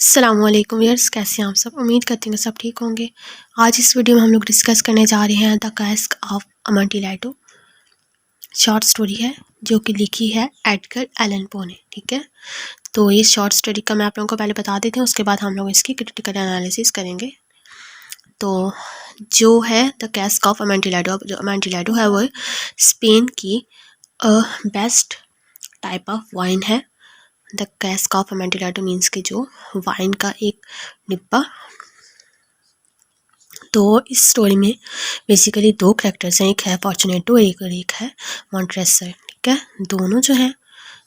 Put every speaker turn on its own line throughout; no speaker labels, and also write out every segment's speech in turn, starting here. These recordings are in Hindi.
अस्सलामुअलैकुम व्यूअर्स, कैसे हैं आप सब। उम्मीद करती हूँ सब ठीक होंगे। आज इस वीडियो में हम लोग डिस्कस करने जा रहे हैं द कैस्क ऑफ अमोंटिलेडो। शॉर्ट स्टोरी है जो कि लिखी है एडगर एलन पो ने। ठीक है, तो ये शॉर्ट स्टोरी का मैं आप लोगों को पहले बता देती हूँ, उसके बाद हम लोग इसकी क्रिटिकल एनालिसिस करेंगे। तो जो है द कैस्क ऑफ अमोंटिलेडो, जो अमोंटिलेडो है वो स्पेन की बेस्ट टाइप ऑफ वाइन है। द कैस्क ऑफ अमोंटिलेडो मीन्स कि जो वाइन का एक डिब्बा। तो इस स्टोरी में बेसिकली दो कैरेक्टर्स हैं, एक है फॉर्चुनेटो और एक है मॉन्ट्रेसर। ठीक है, दोनों जो है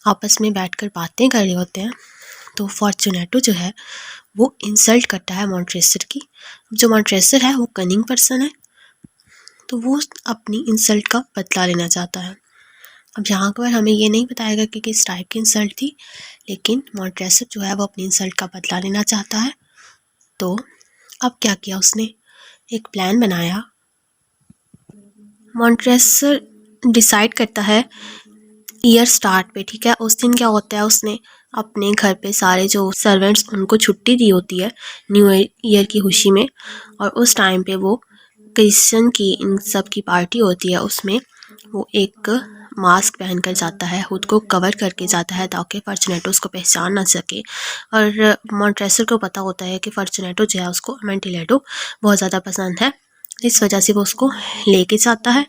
आपस में बैठकर बातें कर रहे होते हैं। तो फॉर्चुनेटो जो है वो इंसल्ट करता है मॉन्ट्रेसर की। जो मॉन्ट्रेसर है वो कनिंग पर्सन है, तो वो अपनी इंसल्ट का बदला लेना चाहता है। अब यहाँ पर हमें ये नहीं बताएगा कि किस टाइप की इंसल्ट थी, लेकिन मॉन्ट्रेसर जो है वो अपनी इंसल्ट का बदला लेना चाहता है। तो अब क्या किया उसने, एक प्लान बनाया। मॉन्ट्रेसर डिसाइड करता है ईयर स्टार्ट पे। ठीक है, उस दिन क्या होता है, उसने अपने घर पे सारे जो सर्वेंट्स उनको छुट्टी दी होती है न्यू ईयर की खुशी में, और उस टाइम पे वो क्रिश्चियन की इन सब की पार्टी होती है, उसमें वो एक मास्क पहन कर जाता है, खुद को कवर करके जाता है ताकि फॉर्चुनेटो उसको पहचान ना सके। और मॉन्ट्रेसर को पता होता है कि फॉर्चुनेटो जो है उसको अमोंटिलेडो बहुत ज़्यादा पसंद है, इस वजह से वो उसको लेके जाता है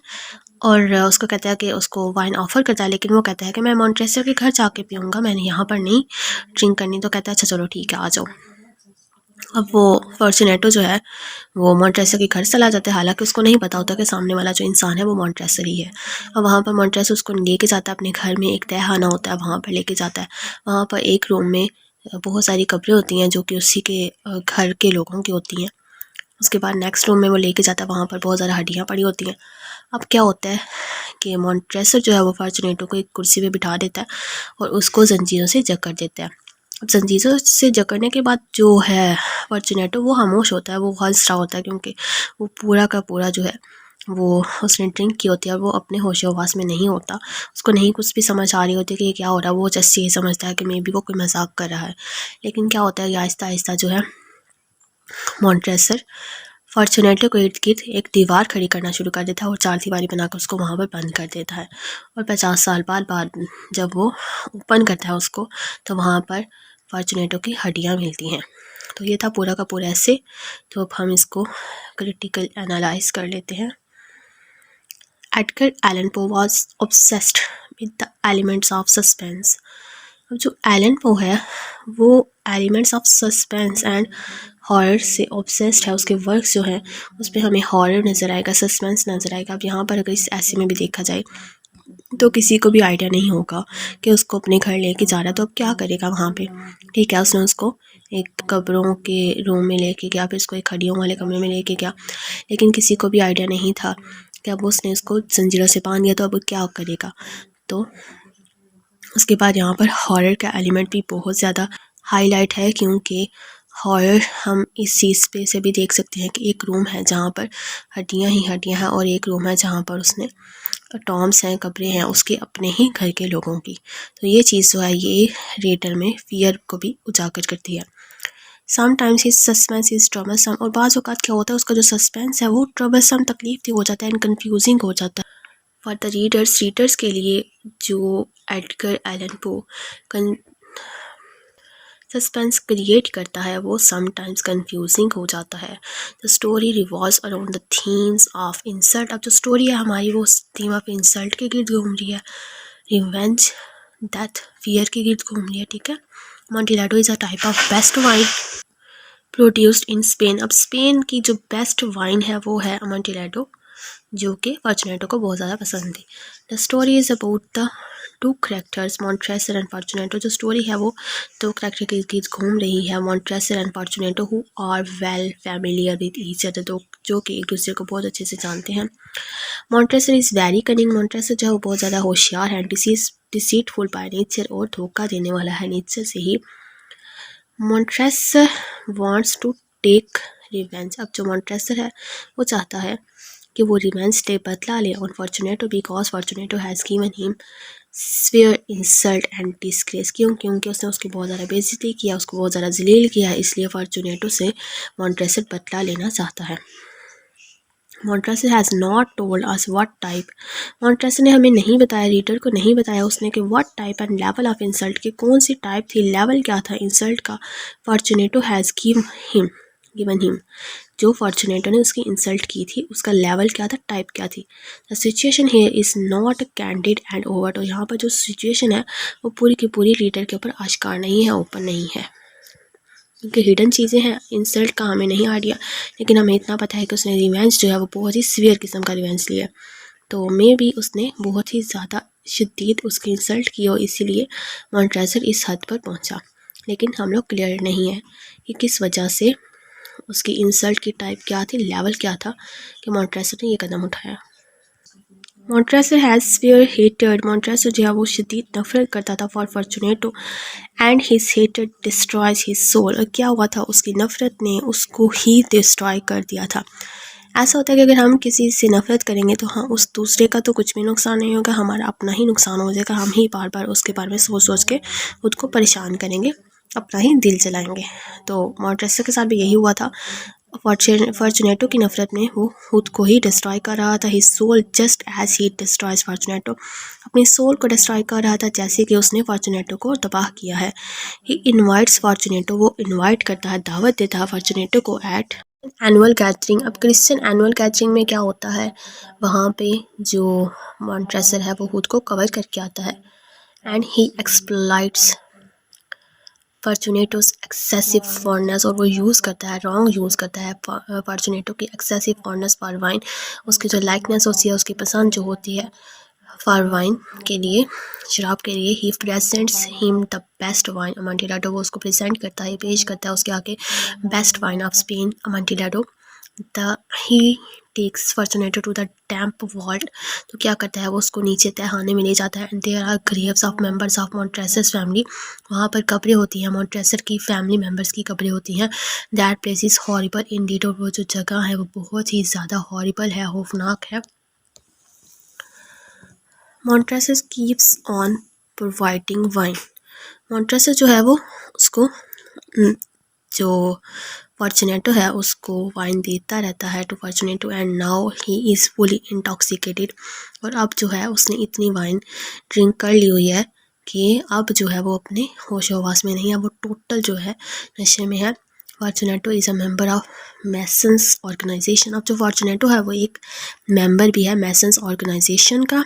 और उसको कहता है कि उसको वाइन ऑफ़र करता है, लेकिन वो कहता है कि मैं मॉन्ट्रेसर के घर जाके पीऊँगा, मैंने यहाँ पर नहीं ड्रिंक करनी। तो कहता है अच्छा चलो ठीक है, आ जाओ। अब वो फॉर्चुनेटो जो है वो मॉन्ट्रेसर के घर चला जाता है, हालांकि उसको नहीं पता होता कि सामने वाला जो इंसान है वो मॉन्ट्रेसर ही है। और वहाँ पर मॉन्ट्रेसर उसको लेके जाता है अपने घर में, एक तहखाना होता है वहाँ पर लेके जाता है। वहाँ पर एक रूम में बहुत सारी कब्रें होती हैं जो कि उसी के घर के लोगों की होती हैं। उसके बाद नेक्स्ट रूम में वो लेके जाता है, वहाँ पर बहुत ज़्यादा हड्डियाँ पड़ी होती हैं। अब क्या होता है कि मॉन्ट्रेसर जो है वो फॉर्चुनेटो को एक कुर्सी पे बिठा देता है और उसको जंजीरों से जकड़ देता है। अब जंजीरों से जकड़ने के बाद जो है फॉर्चुनेटो वो खामोश होता है, वो हंस रहा होता है, क्योंकि वो पूरा का पूरा जो है वो उसने ड्रिंक की होती है और वो अपने होशो हवास में नहीं होता। उसको नहीं कुछ भी समझ आ रही होती कि ये क्या हो रहा है। वो जस्ट ये समझता है कि मे बी वो कोई मजाक कर रहा है। लेकिन क्या होता है, आहिस्ता आहिस्ता जो है मॉन्ट्रेसर फॉर्चुनेटो को इर्द गिर्द एक दीवार खड़ी करना शुरू कर देता है और चार दीवारी बनाकर उसको वहाँ पर बंद कर देता है। और 50 साल बाद जब वो ओपन करता है उसको, तो वहाँ पर फॉर्चुनेटो की हड्डियाँ मिलती हैं। तो ये था पूरा का पूरा ऐसे। तो अब हम इसको क्रिटिकल एनालाइज कर लेते हैं। Edgar Allan Poe was obsessed with the elements of suspense. अब जो एलन पो है वो elements of suspense and horror से ऑब्सेस्ड है। उसके वर्क्स जो हैं उस पर हमें हॉरर नज़र आएगा, सस्पेंस नज़र आएगा। अब यहाँ पर अगर इस ऐसे में भी देखा जाए तो किसी को भी आइडिया नहीं होगा कि उसको अपने घर लेके जा रहा है, तो अब क्या करेगा वहाँ पे। ठीक है, उसने उसको एक कब्रों के रूम में लेके गया, फिर उसको एक हड्डियों वाले कमरे में लेके गया, लेकिन किसी को भी आइडिया नहीं था कि अब उसने उसको जंजीरों से बांध दिया तो अब क्या करेगा। तो उसके बाद यहाँ पर हॉरर का एलिमेंट भी बहुत ज़्यादा हाईलाइट है, क्योंकि हॉरर हम इस चीज़ पे से भी देख सकते हैं कि एक रूम है जहाँ पर हड्डियाँ ही हड्डियाँ हैं और एक रूम है जहाँ पर उसने टॉम्स हैं, कब्रें हैं उसके अपने ही घर के लोगों की। तो ये चीज़ जो है ये रीडर में फियर को भी उजागर करती है। Sometimes his suspense is troublesome, और बाज़ औक़ात क्या होता है उसका जो सस्पेंस है वो ट्रबलसम तकलीफ भी हो जाता है एंड कन्फ्यूजिंग हो जाता है फॉर द रीडर्स के लिए। जो Edgar Allan Poe suspense create करता है वो समटाइम्स कंफ्यूजिंग हो जाता है। The story revolves around the themes of insult. अब जो स्टोरी है हमारी वो थीम ऑफ इंसल्ट के गिर्द घूम रही है, रिवेंज, डेथ, फियर के गिर्द घूम रही है। ठीक है, Amontillado is a type of best wine produced in Spain. अब स्पेन की जो बेस्ट वाइन है वो है अमोंटिलेडो, जो कि फॉर्चुनेटो को बहुत ज़्यादा पसंद है। The story is about the two characters Montresor and Fortunato. जो स्टोरी है वो दो करेक्टर के गीत घूम रही है, Montresor and Fortunato, who are well familiar with each other, जो कि एक दूसरे को बहुत अच्छे से जानते हैं। मॉन्ट्रेसर इज़ वेरी कनिंग। मॉन्ट्रेसर जो है वो बहुत ज़्यादा होशियार है, डिसीटफुल बाय नेचर, और धोखा देने वाला है नेचर से ही। मॉन्ट्रेसर वांट्स टू टेक रिवेंज। अब जो मॉन्ट्रेसर है वो चाहता है कि वो रिवेंज ले, बदला ले on Fortunato, because Fortunato has given him severe insult and disgrace. क्यों? क्योंकि उसने उसकी बहुत ज़्यादा बेइज्जती किया, उसको बहुत ज़्यादा जलील किया है, इसलिए फॉर्चुनेटो से मॉन्ट्रेसर बदला लेना चाहता है। Montresor has not told us what type. Montresor ने हमें नहीं बताया, रीडर को नहीं बताया उसने कि what type and level of insult, की कौन सी टाइप थी, लेवल क्या था इंसल्ट का। फॉर्चुनेटो हैज़ गिवन हिम, जो फॉर्चुनेटो ने उसकी इंसल्ट की थी उसका लेवल क्या था, टाइप क्या थी। The situation here is not candid and over. तो यहाँ पर जो सिचुएशन है वो पूरी की पूरी रीडर के ऊपर आश्कार नहीं है, ओपन नहीं है, क्योंकि हिडन चीज़ें हैं। इंसल्ट का हमें नहीं आइडिया, लेकिन हमें इतना पता है कि उसने रिवेंज जो है वो बहुत ही सीवियर किस्म का रिवेंज लिया। तो मे भी उसने बहुत ही ज़्यादा शदीद उसकी इंसल्ट की हो, इसीलिए मॉन्ट्रेसर इस हद पर पहुंचा। लेकिन हम लोग क्लियर नहीं है कि किस वजह से, उसकी इंसल्ट की टाइप क्या थी, लेवल क्या था कि मॉन्ट्रेसर ने ये कदम उठाया। Montresor has severe hated. Montresor जो है वो शदीद नफरत करता था for Fortunato and his hated destroys his soul. और क्या हुआ था, उसकी नफरत ने उसको ही डिस्ट्रॉय कर दिया था। ऐसा होता है कि अगर हम किसी से नफरत करेंगे तो हाँ, उस दूसरे का तो कुछ भी नुकसान नहीं होगा, हमारा अपना ही नुकसान हो जाएगा। हम ही बार बार उसके बारे में सोच सोच के खुद को परेशान करेंगे, अपना ही दिल जलाएंगे। तो मॉन्ट्रेसर के साथ भी यही हुआ था। फॉर्चुनेटो की नफरत में वो खुद को ही डिस्ट्रॉय कर रहा था। His soul just as he destroys Fortunato. अपनी सोल को डिस्ट्रॉय कर रहा था जैसे कि उसने फॉर्चुनेटो को तबाह किया है। ही इनवाइट्स फॉर्चुनेटो, वो इनवाइट करता है, दावत देता है फॉर्चुनेटो को एट एनुअल गैदरिंग। अब क्रिश्चियन एनुअल गैदरिंग में क्या होता है, वहाँ पे जो मॉन्ट्रेसर है वो खुद को कवर करके आता है and he exploits Fortunato's excessive fondness, और वो यूज़ करता है, रॉन्ग यूज़ करता है फॉर्चुनेटो की एक्सेसिव फॉन्डनेस फॉर वाइन। उसकी जो लाइकनेस होती है, उसकी पसंद जो होती है फॉर वाइन के लिए, शराब के लिए। He presents him the best wine Amontillado. वो उसको प्रेजेंट करता है, पेश करता है उसके आगे best wine of Spain Amontillado. The he takes Fortunato to the damp vault. तो क्या करता है, वो उसको नीचे तहखाने में ले जाता है। And there are graves of members of Montresor's family. वहाँ पर कब्रें होती हैं, मॉन्ट्रेसर की फैमिली मेम्बर्स की कब्रें होती हैं। That place is horrible Indeed. और वो जो जगह है वो बहुत ही ज़्यादा हॉरिबल है, खौफनाक है। मॉन्ट्रेसर कीप्स ऑन प्रोवाइडिंग वाइन। मॉन्ट्रेसर जो है वो उसको जो फॉर्चुनेटो है उसको वाइन देता रहता है to Fortunato and now he is fully intoxicated. और अब जो है उसने इतनी वाइन ड्रिंक कर ली हुई है कि अब जो है वो अपने होश हवास में नहीं है, वो टोटल जो है नशे में है। Fortunato is a member of Masons organisation. अब जो फॉर्चुनेटो है वो एक मेंबर भी है मैसन्स ऑर्गेनाइजेशन का।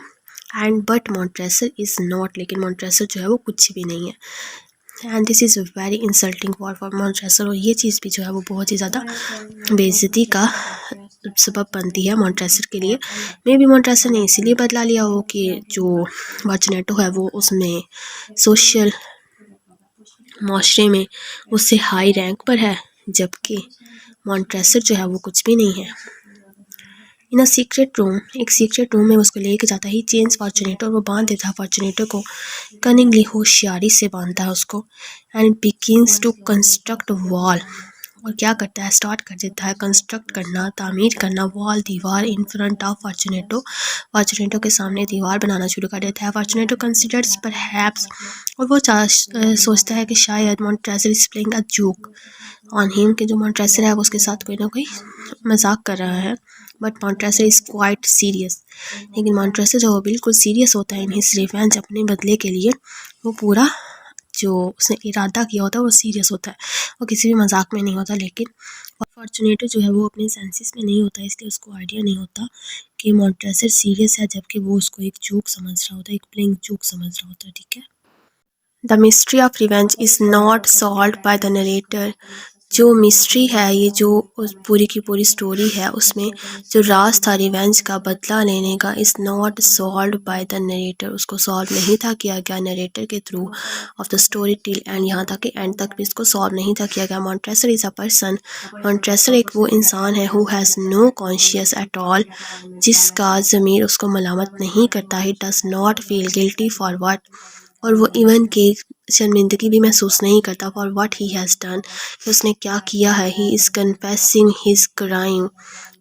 And but Montresor is not, लेकिन मॉन्ट्रेसर जो है वो कुछ भी नहीं है। And this is very insulting for Montresor. और ये चीज़ भी जो है वो बहुत ही ज़्यादा बेइज्जती का सबब बनती है मॉन्ट्रेसर के लिए। मे बी मॉन्ट्रेसर ने इसीलिए बदला लिया हो कि जो फॉर्चुनेटो है वो उसमें सोशल माशरे में उससे हाई रैंक पर है, जबकि मॉन्ट्रेसर जो है वो कुछ भी नहीं है। इन अ सीक्रेट रूम, एक सीक्रेट रूम में उसको लेके जाता है। ही चेंज फॉर्चुनेटो, और वो बांध देता है फॉर्चुनेटो को, कनिंगली होशियारी से बांधता है उसको। And begins to construct wall, और क्या करता है, स्टार्ट कर देता है कंस्ट्रक्ट करना, तामीर करना, वॉल दीवार इन फ्रंट ऑफ फॉर्चुनेटो। फॉर्चुनेटो के सामने दीवार बनाना शुरू कर देता है। फॉर्चुनेटो कंसिडर्स परहैप्स, और वो सोचता है कि शायद Montresor is playing a joke on him, कि जो मॉन्ट्रेसर है वो उसके साथ कोई ना कोई मजाक कर रहा है। But Montresor is quite serious, लेकिन मॉन्ट्रेसर जो वो बिल्कुल सीरियस होता है इन हिज रिवेंज, अपने बदले के लिए। वो पूरा जो उसने इरादा किया होता है वो सीरियस होता है, वो किसी भी मजाक में नहीं होता। लेकिन फॉर्चुनेटो जो है वो अपने सेंसेस में नहीं होता, इसलिए उसको आइडिया नहीं होता कि मॉन्ट्रेसर सीरियस है, जबकि वो उसको एक जोक समझ रहा होता है, एक प्लेइंग जोक समझ रहा होता है। ठीक है। The mystery of revenge is not solve by the narrator. जो मिस्ट्री है, ये जो पूरी की पूरी स्टोरी है, उसमें जो राज था रिवेंज का, बदला लेने का, is not solve by the narrator. उसको सॉल्व नहीं था किया गया नरेटर के through of the story till and, यहाँ तक कि एंड तक भी इसको सॉल्व नहीं था किया गया। मॉन्ट्रेसर इज़ अ पर्सन, मॉन्ट्रेसर एक वो इंसान है who has no conscious at all, जिसका ज़मीर उसको मलामत नहीं करता। He does not feel guilty for what, और वो इवन के शर्मिंदगी भी महसूस नहीं करता for what he has done, कि उसने क्या किया है। He is confessing his crime,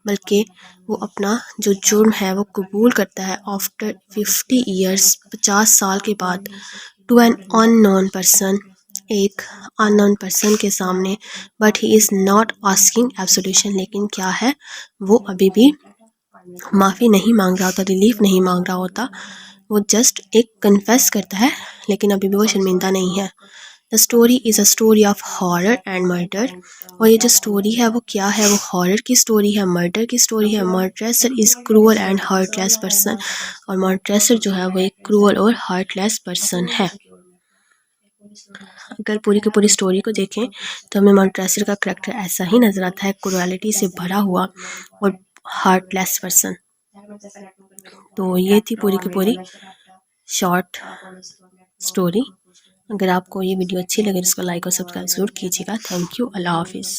बल्कि वो अपना जो जुर्म है वो कबूल करता है आफ्टर 50 ईयर्स, 50 साल के बाद, टू एन अननोन पर्सन, एक अननोन पर्सन के सामने। But he is not asking absolution, लेकिन क्या है, वो अभी भी माफ़ी नहीं मांग रहा होता, रिलीफ नहीं मांग रहा होता। वो जस्ट एक कन्फेस करता है, लेकिन अभी भी वो शर्मिंदा नहीं है। The story is a story of horror and murder. और ये जो स्टोरी है वो क्या है, वो हॉरर की स्टोरी है, मर्डर की स्टोरी है। Murderer is cruel and heartless person, और मर्डरेसर जो है वो एक क्रूअल और हार्टलेस पर्सन है। अगर पूरी की पूरी स्टोरी को देखें तो हमें मर्डरेसर का करैक्टर ऐसा ही नज़र आता है, क्रूएलिटी से भरा हुआ और हार्टलेस पर्सन। तो ये थी पूरी की पूरी शॉर्ट स्टोरी। अगर आपको ये वीडियो अच्छी लगे तो इसको लाइक और सब्सक्राइब ज़रूर कीजिएगा। Thank you. अल्लाह हाफिज़।